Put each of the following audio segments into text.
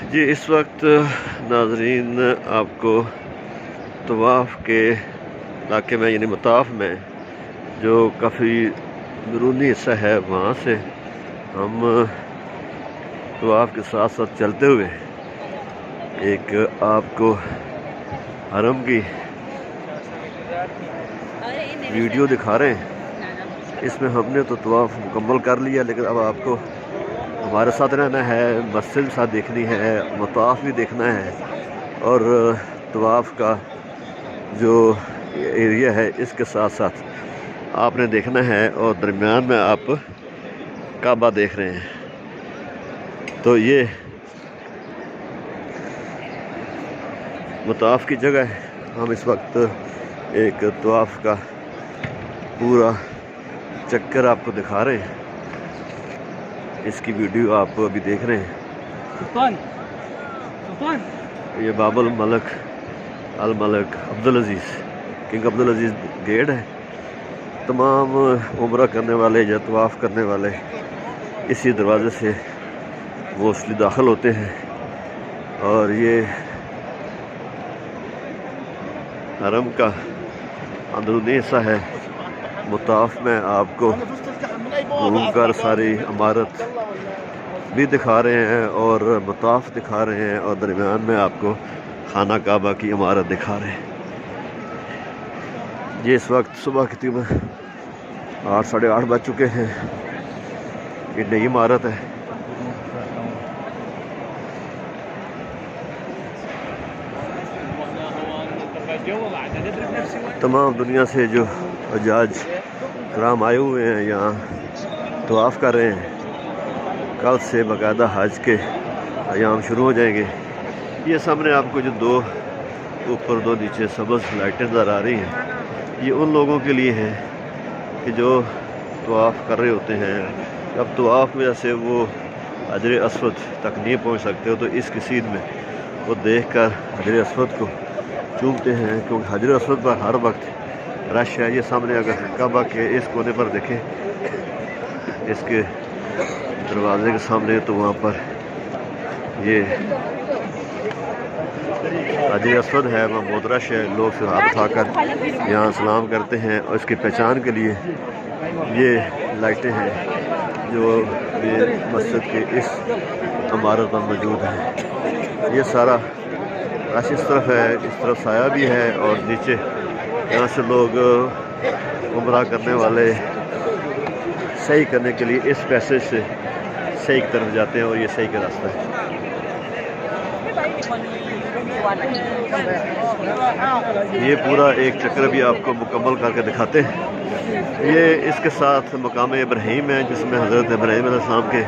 जी, इस वक्त नाज़रीन आपको तवाफ़ के इलाके में यानी मताफ़ में जो काफ़ी अंदरूनी हिस्सा है वहाँ से हम तवाफ़ के साथ साथ चलते हुए एक आपको हरम की वीडियो दिखा रहे हैं। इसमें हमने तो तवाफ़ मुकम्मल कर लिया, लेकिन अब आपको हमारे साथ रहना है, मस्जिद साथ देखनी है, मताफ़ भी देखना है और तवाफ़ का जो एरिया है इसके साथ साथ आपने देखना है और दरमियान में आप काबा देख रहे हैं। तो ये मताफ़ की जगह है। हम इस वक्त एक तवाफ़ का पूरा चक्कर आपको दिखा रहे हैं। इसकी वीडियो आप अभी देख रहे हैं। ये बाबुल मलिक अल मलिक अब्दुल अज़ीज़ किंग अब्दुल अज़ीज़ गेट है। तमाम उम्रा करने वाले या तवाफ़ करने वाले इसी दरवाज़े से मोस्टली दाखिल होते हैं और ये हरम का अंदरूनी हिस्सा है। मुताफ़ में आपको घूमकर सारी इमारत भी दिखा रहे हैं और मुताफ़ दिखा रहे हैं और दरमियान में आपको खाना काबा की इमारत दिखा रहे हैं। ये इस वक्त सुबह की तकरीबन 8 साढ़े 8 बज चुके हैं। ये नई इमारत है। तमाम दुनिया से जो हजाज कराम आए हुए हैं यहाँ तवाफ़ कर रहे हैं। कल से बाकायदा हज के अयाम शुरू हो जाएंगे। ये सामने आपको जो दो ऊपर दो नीचे सब्ज़ लाइटें नज़र आ रही हैं, ये उन लोगों के लिए हैं कि जो तवाफ़ कर रहे होते हैं। अब तवाफ़ में जैसे वो हजर अस्वद तक नहीं पहुँच सकते हो तो इस किसीद में वो देख कर हजर अस्वद को चूमते हैं, क्योंकि हजर अस्वद पर हर वक्त रश है। ये सामने अगर काबा के इस कोने पर देखें, इसके दरवाजे के सामने, तो वहाँ पर ये हजर अस्वद है, वहाँ बहुत रश है। लोग फिर हाथ उठाकर यहाँ सलाम करते हैं और इसकी पहचान के लिए ये लाइटें हैं जो ये मस्जिद के इस इमारत पर मौजूद है। ये सारा रश इस तरफ है, इस तरफ साया भी है और नीचे यहाँ से लोग उम्रा करने वाले सही करने के लिए इस पैसेज से सही की तरफ जाते हैं और ये सही का रास्ता है। ये पूरा एक चक्कर भी आपको मुकम्मल करके दिखाते हैं। ये इसके साथ मकाम इब्राहीम है जिसमें हज़रत इब्राहीम अलैहिस्सलाम के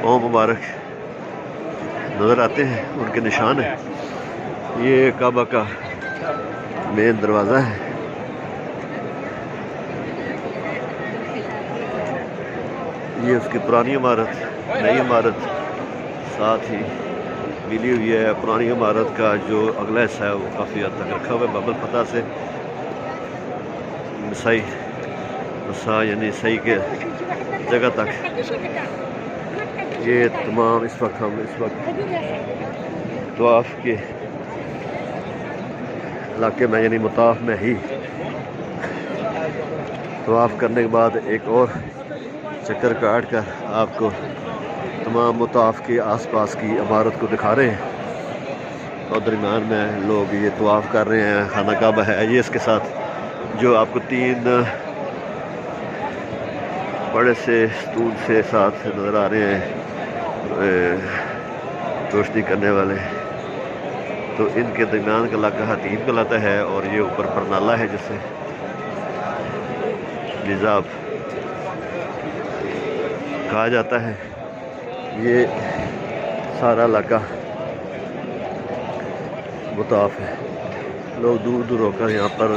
पाँव मुबारक नज़र आते हैं, उनके निशान है। ये काबा का मेन दरवाज़ा है। ये उसकी पुरानी इमारत, नई इमारत साथ ही मिली हुई है। पुरानी इमारत का जो अगला हिस्सा है वो काफ़ी हद तक रखा हुआ है बाबुल फतह से मसा यानी सही के जगह तक। ये तमाम इस वक्त तवाफ़ के इलाके में यानी मुताफ़ में ही तवाफ़ करने के बाद एक और चक्कर काट कर आपको तमाम मुताफ़ के आसपास की इमारत को दिखा रहे हैं और दरमियान में लोग ये तवाफ़ कर रहे हैं। खाना काबा है ये, इसके साथ जो आपको 3 बड़े से स्तूल से साथ नज़र आ रहे हैं रोशनी करने वाले, तो इनके दरमियान का इलाका हतीम कहलाता है और ये ऊपर परनाला है जिसे निज़ाब कहा जाता है। ये सारा इलाका मुताफ़ है। लोग दूर दूर होकर यहाँ पर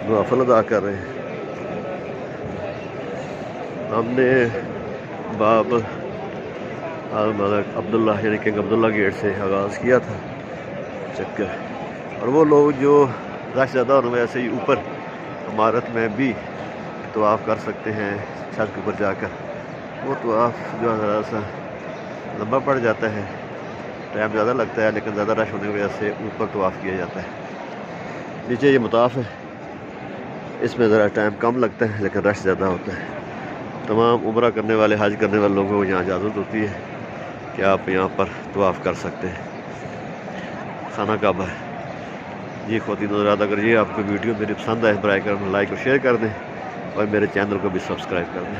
नवाफिल अदा कर रहे हैं। हमने बाब अल मलिक अब्दुल्ला यानी किंग अब्दुल्ला गेट से आगाज़ किया था चक्कर, और वो लोग जो रश ज़्यादा होने वैसे ही ऊपर इमारत में भी तवाफ़ कर सकते हैं छत के ऊपर जाकर। वो तवाफ़ जो ज़रा सा लंबा पड़ जाता है, टाइम ज़्यादा लगता है, लेकिन ज़्यादा रश होने की वजह से ऊपर तवाफ़ किया जाता है। नीचे ये मुताफ है, इसमें ज़रा टाइम कम लगता है लेकिन रश ज़्यादा होता है। तमाम उम्रा करने वाले, हज करने वाले लोगों को यहाँ इजाज़त होती है कि आप यहाँ पर तवाफ़ कर सकते हैं। खाना काबा है जी। ख़वातीन और हज़रात, अगर ये आपको वीडियो मेरी पसंद आए, बराए करम लाइक और शेयर कर दें और मेरे चैनल को भी सब्सक्राइब कर दें।